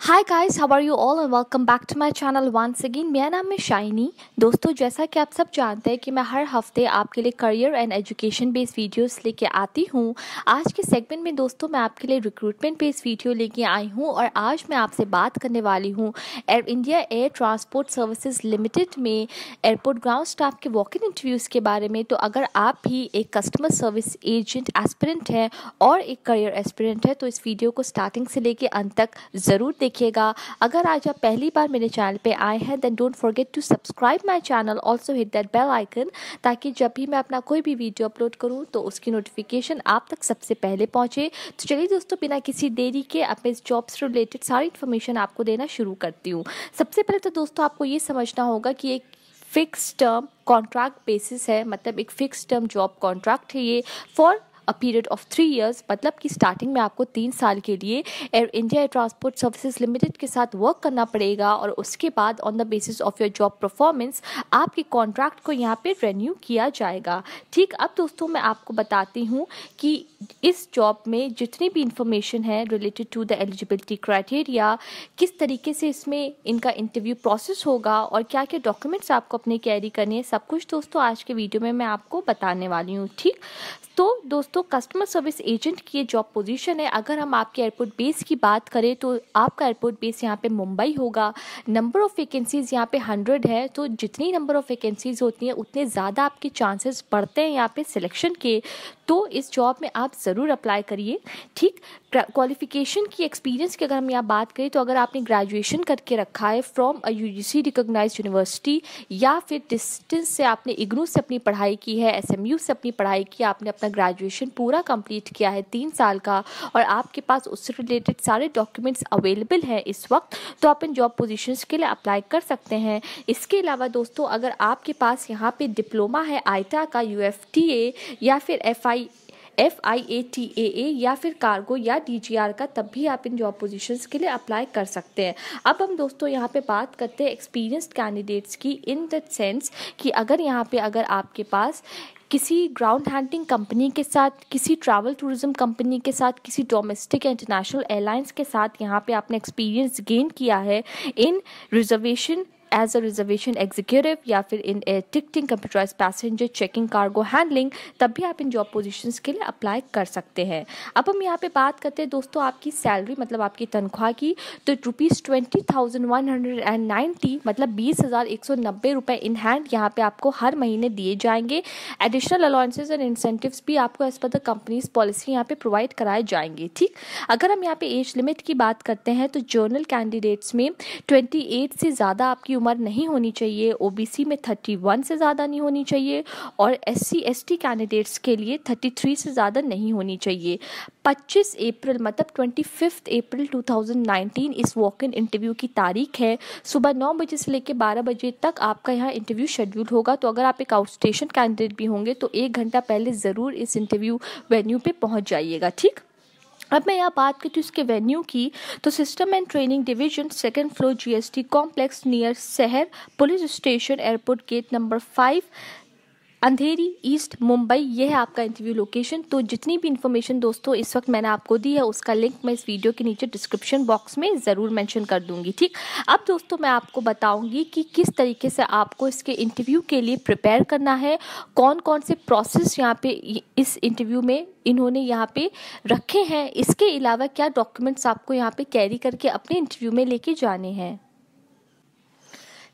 Hi guys, how are you all and welcome back to my channel once again. मेरा नाम है shiny. दोस्तों, जैसा कि आप सब जानते हैं कि मैं हर हफ्ते आपके लिए career and education based videos लेके आती हूँ। आज के सेगमेंट में दोस्तों मैं आपके लिए रिक्रूटमेंट बेस्ड वीडियो लेके आई हूँ और आज मैं आपसे बात करने वाली हूँ air India air transport services limited में एयरपोर्ट ग्राउंड स्टाफ के वॉक इन इंटरव्यूज़ के बारे में। तो अगर आप भी एक कस्टमर सर्विस एजेंट एस्पिरेंट है और एक करियर एस्पिरेंट है तो इस वीडियो को स्टार्टिंग से लेके अंत तक ज़रूर देखिएगा। अगर आज आप पहली बार मेरे चैनल पे आए हैं then don't forget to subscribe my channel, also hit that bell icon, ताकि जब भी मैं अपना कोई भी वीडियो अपलोड करूं तो उसकी नोटिफिकेशन आप तक सबसे पहले पहुंचे। तो चलिए दोस्तों, बिना किसी देरी के अपने इस जॉब से रिलेटेड सारी इन्फॉर्मेशन आपको देना शुरू करती हूँ। सबसे पहले तो दोस्तों आपको ये समझना होगा कि एक फिक्स टर्म कॉन्ट्रैक्ट बेसिस है, मतलब एक फिक्स टर्म जॉब कॉन्ट्रैक्ट है ये for a period of 3 years। मतलब कि स्टार्टिंग में आपको 3 साल के लिए air India air transport services limited के साथ वर्क करना पड़ेगा और उसके बाद on the basis of your job performance आपके कॉन्ट्रैक्ट को यहाँ पे रेन्यू किया जाएगा। ठीक, अब दोस्तों मैं आपको बताती हूँ कि इस जॉब में जितनी भी इंफॉर्मेशन है related to the eligibility criteria, किस तरीके से इसमें इनका इंटरव्यू प्रोसेस होगा और क्या क्या डॉक्यूमेंट्स आपको अपने कैरी करने हैं, सब कुछ दोस्तों आज के वीडियो में मैं आपको बताने वाली हूँ। ठीक, तो दोस्तों कस्टमर सर्विस एजेंट की ये जॉब पोजीशन है। अगर हम आपके एयरपोर्ट बेस की बात करें तो आपका एयरपोर्ट बेस यहाँ पे मुंबई होगा। नंबर ऑफ़ वैकेंसीज़ यहाँ पे 100 है, तो जितनी नंबर ऑफ़ वैकेंसीज़ होती हैं उतने ज़्यादा आपके चांसेस बढ़ते हैं यहाँ पे सिलेक्शन के। तो इस जॉब में आप ज़रूर अप्लाई करिए। ठीक, क्वालिफिकेशन की, एक्सपीरियंस की अगर हम यहाँ बात करें तो अगर आपने ग्रेजुएशन करके रखा है from a UGC recognised university या फिर डिस्टेंस से आपने इग्नू से अपनी पढ़ाई की है, एसएमयू से अपनी पढ़ाई की, आपने अपना ग्रेजुएशन पूरा कंप्लीट किया है 3 साल का और आपके पास उससे रिलेटेड सारे डॉक्यूमेंट्स अवेलेबल हैं इस वक्त, तो आप इन जॉब पोजीशंस के लिए अप्लाई कर सकते हैं। इसके अलावा दोस्तों अगर आपके पास यहाँ पे डिप्लोमा है आईटा का, यूएफटीए या फिर FIATAA या फिर कार्गो या DGR का, तब भी आप इन जॉब पोजीशंस के लिए अप्लाई कर सकते हैं। अब हम दोस्तों यहाँ पे बात करते हैं एक्सपीरियंस्ड कैंडिडेट्स की, इन द सेंस कि अगर आपके पास किसी ग्राउंड हैंडलिंग कंपनी के साथ, किसी ट्रैवल टूरिज्म कंपनी के साथ, किसी डोमेस्टिक इंटरनेशनल एयरलाइंस के साथ यहाँ पे आपने एक्सपीरियंस गेन किया है in reservation as a reservation executive या फिर in air ticketing, computerise passenger checking, cargo handling, तब भी आप इन जॉब पोजीशंस के लिए अप्लाई कर सकते हैं। अब हम यहाँ पे बात करते हैं दोस्तों आपकी सैलरी, मतलब आपकी तनख्वाह की। तो ₹20,190 मतलब 20,190 रुपये इन हैंड यहाँ पे आपको हर महीने दिए जाएंगे। एडिशनल अलाउंसेज एंड इंसेंटिव्स भी आपको as per the companies policy यहाँ पे प्रोवाइड कराए जाएंगे। ठीक, अगर हम यहाँ पे एज लिमिट की बात करते हैं तो जर्नल कैंडिडेट्स में 28 से ज़्यादा आपकी उम्र नहीं होनी चाहिए, ओबीसी में 31 से ज़्यादा नहीं होनी चाहिए और SC ST कैंडिडेट्स के लिए 33 से ज़्यादा नहीं होनी चाहिए। 25 अप्रैल मतलब 25 अप्रैल 2019 इस वॉक इन इंटरव्यू की तारीख है। सुबह 9 बजे से लेकर 12 बजे तक आपका यहाँ इंटरव्यू शेड्यूल होगा। तो अगर आप एक आउटस्टेशन कैंडिडेट भी होंगे तो 1 घंटा पहले ज़रूर इस इंटरव्यू वेन्यू पे पहुँच जाइएगा। ठीक, अब मैं यहाँ बात करती हूँ इसके वेन्यू की। तो system and training division, 2nd floor GST complex near Sahar police station, airport gate number 5, Andheri east, Mumbai, यह है आपका इंटरव्यू लोकेशन। तो जितनी भी इन्फॉर्मेशन दोस्तों इस वक्त मैंने आपको दी है उसका लिंक मैं इस वीडियो के नीचे डिस्क्रिप्शन बॉक्स में ज़रूर मेंशन कर दूंगी। ठीक, अब दोस्तों मैं आपको बताऊंगी कि किस तरीके से आपको इसके इंटरव्यू के लिए प्रिपेयर करना है, कौन कौन से प्रोसेस यहाँ पे इस इंटरव्यू में इन्होंने यहाँ पे रखे हैं, इसके अलावा क्या डॉक्यूमेंट्स आपको यहाँ पे कैरी करके अपने इंटरव्यू में लेके जाने हैं।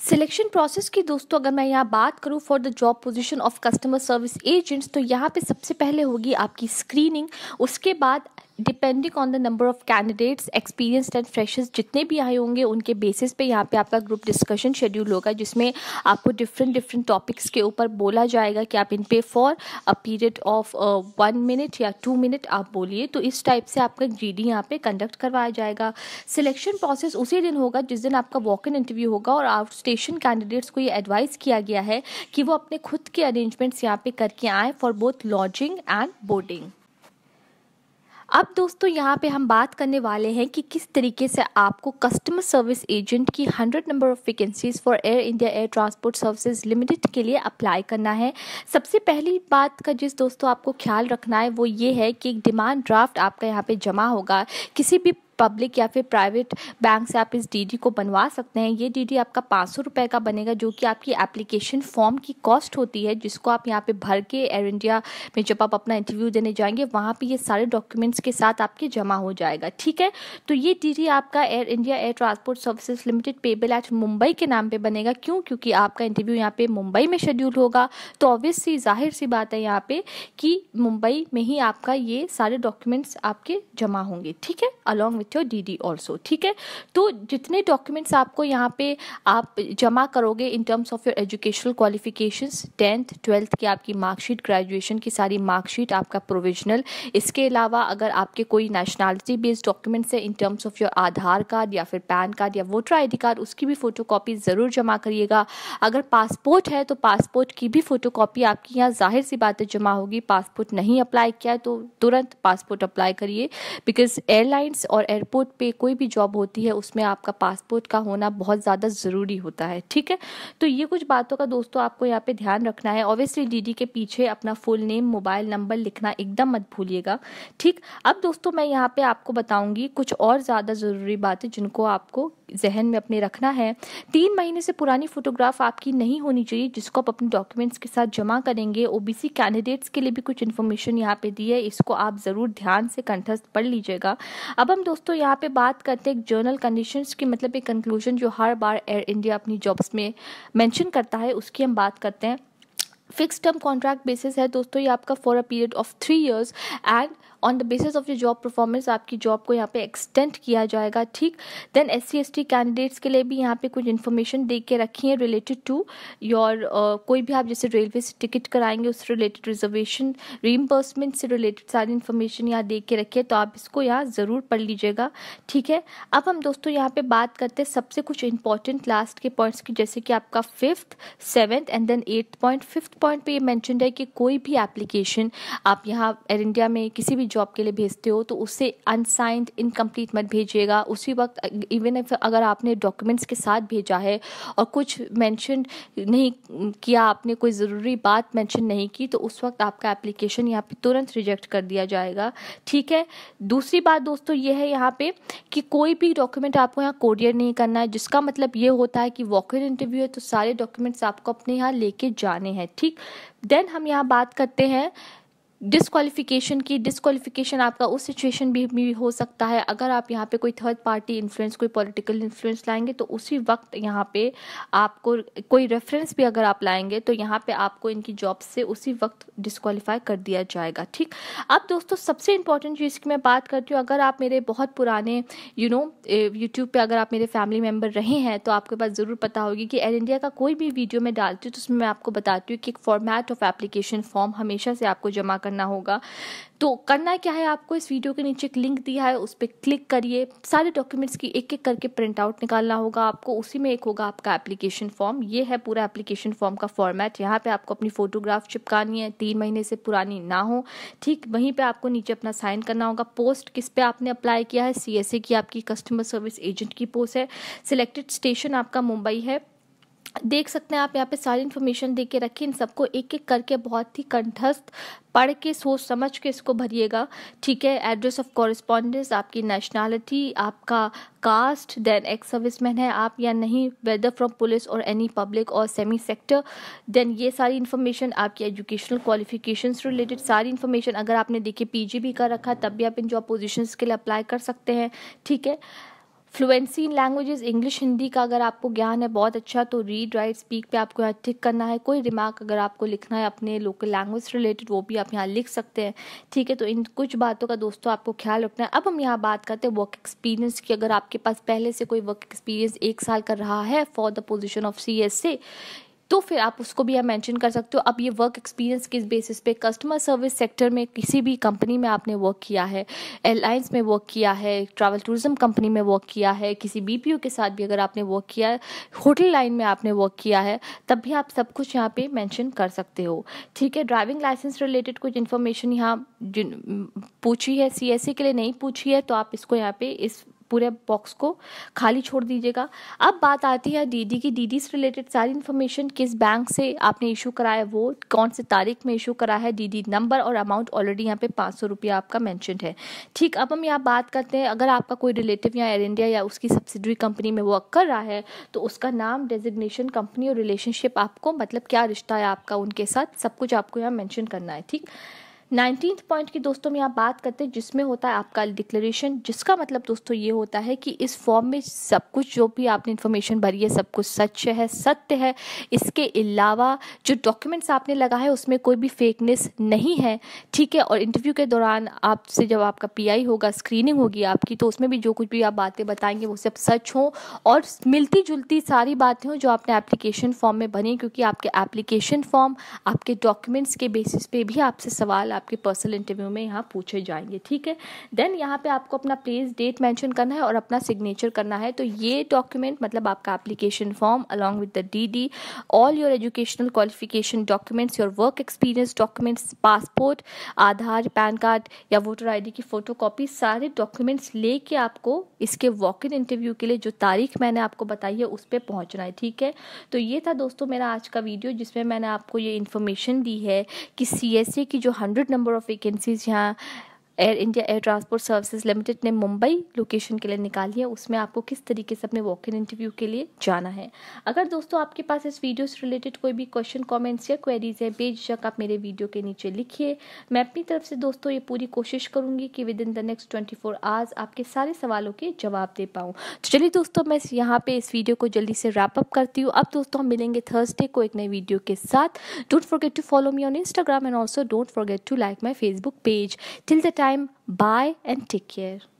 सिलेक्शन प्रोसेस की दोस्तों अगर मैं यहाँ बात करूँ for the job position of customer service agents, तो यहाँ पे सबसे पहले होगी आपकी स्क्रीनिंग। उसके बाद depending on the number of candidates, experienced and freshers जितने भी आए होंगे उनके बेसिस पे यहाँ पे आपका ग्रुप डिस्कशन शेड्यूल होगा, जिसमें आपको डिफरेंट टॉपिक्स के ऊपर बोला जाएगा कि आप इन पे for a period of 1 minute या 2 मिनट आप बोलिए। तो इस टाइप से आपका GD यहाँ पे कंडक्ट करवाया जाएगा। सिलेक्शन प्रोसेस उसी दिन होगा जिस दिन आपका वॉक इन इंटरव्यू होगा और आउट स्टेशन कैंडिडेट्स को ये एडवाइस किया गया है कि वो अपने खुद के अरेंजमेंट्स यहाँ पे करके आएँ for both lodging and boarding. अब दोस्तों यहाँ पे हम बात करने वाले हैं कि किस तरीके से आपको कस्टमर सर्विस एजेंट की 100 number of vacancies for air India air transport services limited के लिए अप्लाई करना है। सबसे पहली बात का जिस दोस्तों आपको ख्याल रखना है वो ये है कि एक डिमांड ड्राफ्ट आपका यहाँ पे जमा होगा। किसी भी पब्लिक या फिर प्राइवेट बैंक से आप इस डीडी को बनवा सकते हैं। ये डीडी आपका 500 रुपये का बनेगा, जो कि आपकी एप्लीकेशन फॉर्म की कॉस्ट होती है, जिसको आप यहाँ पे भर के एयर इंडिया में जब आप अपना इंटरव्यू देने जाएंगे वहाँ पे ये सारे डॉक्यूमेंट्स के साथ आपके जमा हो जाएगा। ठीक है, तो ये डीडी आपका air India air transport services limited payable eight Mumbai के नाम पे बनेगा। क्यों? क्योंकि आपका इंटरव्यू यहाँ पे मुंबई में शेड्यूल होगा, तो ऑब्वियसली जाहिर सी बात है यहाँ पे कि मुंबई में ही आपका ये सारे डॉक्यूमेंट्स आपके जमा होंगे। ठीक है, along with your DD also. ठीक है, तो जितने डॉक्यूमेंट्स आपको यहाँ पे आप जमा करोगे in terms of your educational qualifications, 10th 12th की आपकी मार्कशीट, ग्रेजुएशन की सारी मार्कशीट, आपका प्रोविजनल, इसके अलावा अगर आपके कोई नेशनैलिटी बेस्ड डॉक्यूमेंट्स है in terms of your Aadhaar card या फिर पैन कार्ड या वोटर आईडी कार्ड, उसकी भी फोटोकॉपी ज़रूर जमा करिएगा। अगर पासपोर्ट है तो पासपोर्ट की भी फोटोकॉपी आपकी यहाँ जाहिर सी बात है जमा होगी। पासपोर्ट नहीं अप्लाई किया है तो तुरंत पासपोर्ट अप्लाई करिए, बिकॉज एयरलाइंस और एयरपोर्ट पे कोई भी जॉब होती है उसमें आपका पासपोर्ट का होना बहुत ज़्यादा ज़रूरी होता है। ठीक है, तो ये कुछ बातों का दोस्तों आपको यहाँ पे ध्यान रखना है। ऑब्वियसली डीडी के पीछे अपना फुल नेम, मोबाइल नंबर लिखना एकदम मत भूलिएगा। ठीक, अब दोस्तों मैं यहाँ पे आपको बताऊंगी कुछ और ज़्यादा ज़रूरी बातें जिनको आपको जहन में अपने रखना है। 3 महीने से पुरानी फोटोग्राफ आपकी नहीं होनी चाहिए, जिसको आप अपने डॉक्यूमेंट्स के साथ जमा करेंगे। ओबीसी कैंडिडेट्स के लिए भी कुछ इन्फॉर्मेशन यहाँ पे दी है, इसको आप ज़रूर ध्यान से कंठस्थ पढ़ लीजिएगा। अब हम दोस्तों यहाँ पे बात करते हैं जर्नल कंडीशंस की, मतलब एक कंक्लूजन जो हर बार एयर इंडिया अपनी जॉब्स में मेंशन करता है, उसकी हम बात करते हैं। फिक्स टर्म कॉन्ट्रैक्ट बेसिस है दोस्तों ये आपका for a period of 3 years and on the basis of your job performance आपकी जॉब को यहाँ पे एक्सटेंड किया जाएगा। ठीक, देन SC/ST कैंडिडेट्स के लिए भी यहाँ पे कुछ इन्फॉर्मेशन दे के रखी है रिलेटेड टू योर कोई भी आप जैसे रेलवे से टिकट कराएंगे उस रिलेटेड रिजर्वेशन रीइंबर्समेंट से रिलेटेड सारी इन्फॉर्मेशन यहाँ दे के रखी है, तो आप इसको यहाँ ज़रूर पढ़ लीजिएगा। ठीक है, अब हम दोस्तों यहाँ पे बात करते हैं सबसे कुछ इंपॉर्टेंट लास्ट के पॉइंट्स की, जैसे कि आपका 5th 7th and then 8th point. 5th point पे ये मेंशन्ड है कि कोई भी एप्लीकेशन आप यहाँ एयर इंडिया में किसी भी जॉब के लिए भेजते हो तो उससे अनसाइंड इनकम्प्लीट मत भेजिएगा। उसी वक्त इवन इफ अगर आपने डॉक्यूमेंट्स के साथ भेजा है और कुछ मेंशन नहीं किया, आपने कोई ज़रूरी बात मेंशन नहीं की, तो उस वक्त आपका एप्लीकेशन यहाँ पे तुरंत रिजेक्ट कर दिया जाएगा। ठीक है, दूसरी बात दोस्तों ये है यहाँ पे कि कोई भी डॉक्यूमेंट आपको यहाँ कोरियर नहीं करना है, जिसका मतलब ये होता है कि वॉक इन इंटरव्यू है तो सारे डॉक्यूमेंट्स आपको अपने यहाँ लेके जाने हैं। ठीक, देन हम यहाँ बात करते हैं डिस्क्वालिफिकेशन की। डिस्क्वालिफिकेशन आपका उस सिचुएशन भी हो सकता है अगर आप यहाँ पे कोई थर्ड पार्टी इन्फ्लुएंस, कोई पॉलिटिकल इन्फ्लुएंस लाएंगे तो उसी वक्त यहाँ पे आपको कोई रेफरेंस भी अगर आप लाएंगे तो यहाँ पे आपको इनकी जॉब से उसी वक्त डिस्क्वालीफाई कर दिया जाएगा। ठीक, अब दोस्तों सबसे इंपॉर्टेंट चीज़ की मैं बात करती हूँ, अगर आप मेरे बहुत पुराने यूट्यूब पे अगर आप मेरे फैमिली मेम्बर रहे हैं तो आपके पास ज़रूर पता होगी कि एयर इंडिया का कोई भी वीडियो मैं डालती हूँ तो उसमें मैं आपको बताती हूँ कि एक फॉर्मेट ऑफ एप्लीकेशन फॉर्म हमेशा से आपको जमा करना होगा। तो करना क्या है, आपको इस वीडियो के नीचे एक लिंक दिया है, उस पर क्लिक करिए, सारे डॉक्यूमेंट्स की एक एक करके प्रिंट आउट निकालना होगा आपको। उसी में एक होगा आपका एप्लीकेशन फॉर्म। ये है पूरा एप्लीकेशन फॉर्म का फॉर्मेट। यहाँ पे आपको अपनी फोटोग्राफ चिपकानी है, 3 महीने से पुरानी ना हो। ठीक, वहीं पे आपको नीचे अपना साइन करना होगा। पोस्ट किस पे आपने अप्लाई किया है, CSA की आपकी कस्टमर सर्विस एजेंट की पोस्ट है। सिलेक्टेड स्टेशन आपका मुंबई है। देख सकते हैं आप यहाँ पे सारी इन्फॉर्मेशन दे के रखी, इन सबको एक एक करके बहुत ही कंठस्थ पढ़ के सोच समझ के इसको भरिएगा। ठीक है, एड्रेस ऑफ कॉरेस्पॉन्डेंस, आपकी नेशनैलिटी, आपका कास्ट, देन एक्स सर्विसमैन है आप या नहीं, वेदर फ्रॉम पुलिस और एनी पब्लिक और सेमी सेक्टर, देन ये सारी इन्फॉर्मेशन, आपकी एजुकेशनल क्वालिफिकेशंस रिलेटेड सारी इन्फॉर्मेशन। अगर आपने देखिए PG भी कर रखा है तब भी आप इन जॉब पोजीशंस के लिए अप्लाई कर सकते हैं। ठीक है, fluency in languages, English Hindi का अगर आपको ज्ञान है बहुत अच्छा, तो रीड राइट स्पीक पे आपको यहाँ टिक करना है। कोई रिमार्क अगर आपको लिखना है अपने लोकल लैंग्वेज रिलेटेड वो भी आप यहाँ लिख सकते हैं। ठीक है, तो इन कुछ बातों का दोस्तों आपको ख्याल रखना है। अब हम यहाँ बात करते हैं वर्क एक्सपीरियंस की। अगर आपके पास पहले से कोई वर्क एक्सपीरियंस 1 साल कर रहा है for the position of CSA तो फिर आप उसको भी आप मेंशन कर सकते हो। अब ये वर्क एक्सपीरियंस किस बेसिस पे, कस्टमर सर्विस सेक्टर में किसी भी कंपनी में आपने वर्क किया है, एयरलाइंस में वर्क किया है, ट्रैवल टूरिज्म कंपनी में वर्क किया है, किसी BPO के साथ भी अगर आपने वर्क किया है, होटल लाइन में आपने वर्क किया है, तब भी आप सब कुछ यहाँ पे मेंशन कर सकते हो। ठीक है, ड्राइविंग लाइसेंस रिलेटेड कुछ इन्फॉर्मेशन यहाँ पूछी है, CSA के लिए नहीं पूछी है, तो आप इसको यहाँ पे इस पूरे बॉक्स को खाली छोड़ दीजिएगा। अब बात आती है डीडी की। डीडी से रिलेटेड सारी इन्फॉर्मेशन, किस बैंक से आपने इशू कराया, वो कौन से तारीख में इशू करा है, डीडी नंबर और अमाउंट ऑलरेडी यहाँ पे 500 रुपया आपका मेंशन्ड है। ठीक, अब हम यहाँ बात करते हैं, अगर आपका कोई रिलेटिव या एयर इंडिया या उसकी सब्सिडरी कंपनी में वर्क कर रहा है तो उसका नाम, डेजिग्नेशन, कंपनी और रिलेशनशिप आपको, मतलब क्या रिश्ता है आपका उनके साथ, सब कुछ आपको यहाँ मेंशन करना है। ठीक, 19th पॉइंट की दोस्तों में यहाँ बात करते हैं जिसमें होता है आपका डिक्लेरेशन, जिसका मतलब दोस्तों ये होता है कि इस फॉर्म में सब कुछ जो भी आपने इन्फॉर्मेशन भरी है सब कुछ सच है, सत्य है। इसके अलावा जो डॉक्यूमेंट्स आपने लगा है उसमें कोई भी फेकनेस नहीं है। ठीक है, और इंटरव्यू के दौरान आपसे जब आपका पीआई होगा, स्क्रीनिंग होगी आपकी, तो उसमें भी जो कुछ भी आप बातें बताएंगे वो सब सच हो और मिलती जुलती सारी बातें हों जो आपने एप्लीकेशन फॉर्म में भरी, क्योंकि आपके एप्लीकेशन फॉर्म, आपके डॉक्यूमेंट्स के बेसिस पे भी आपसे सवाल आपके पर्सनल इंटरव्यू में यहाँ पूछे जाएंगे। ठीक है, देन यहाँ पे आपको अपना प्लेस, डेट मेंशन करना है और अपना सिग्नेचर करना है। तो ये डॉक्यूमेंट मतलब आपका application form along with the DD, all your educational qualification documents, your work experience documents, passport, Aadhaar, pan card या वोटर आईडी की फोटोकॉपी, सारे डॉक्यूमेंट्स लेके आपको इसके वॉक इन इंटरव्यू के लिए जो तारीख मैंने आपको बताई है उस पर पहुँचना है। ठीक है, तो ये था दोस्तों मेरा आज का वीडियो जिसमें मैंने आपको ये इन्फॉर्मेशन दी है कि CSA की जो 100 नंबर ऑफ वैकेंसीज यहाँ air India air transport services limited ने मुंबई लोकेशन के लिए निकाली है, उसमें आपको किस तरीके से अपने वॉक इन इंटरव्यू के लिए जाना है। अगर दोस्तों आपके पास इस वीडियो से रिलेटेड कोई भी क्वेश्चन, कमेंट्स या क्वेरीज है, बेझिझक आप मेरे वीडियो के नीचे लिखिए। मैं अपनी तरफ से दोस्तों ये पूरी कोशिश करूंगी कि with in the next 24 hours आपके सारे सवालों के जवाब दे पाऊँ। तो चलिए दोस्तों, मैं यहाँ पे इस वीडियो को जल्दी से रैप अप करती हूँ। अब दोस्तों हम मिलेंगे थर्सडे को एक नई वीडियो के साथ। Don't forget to follow me on Instagram and also don't forget to like my Facebook page. Till the time, bye and take care.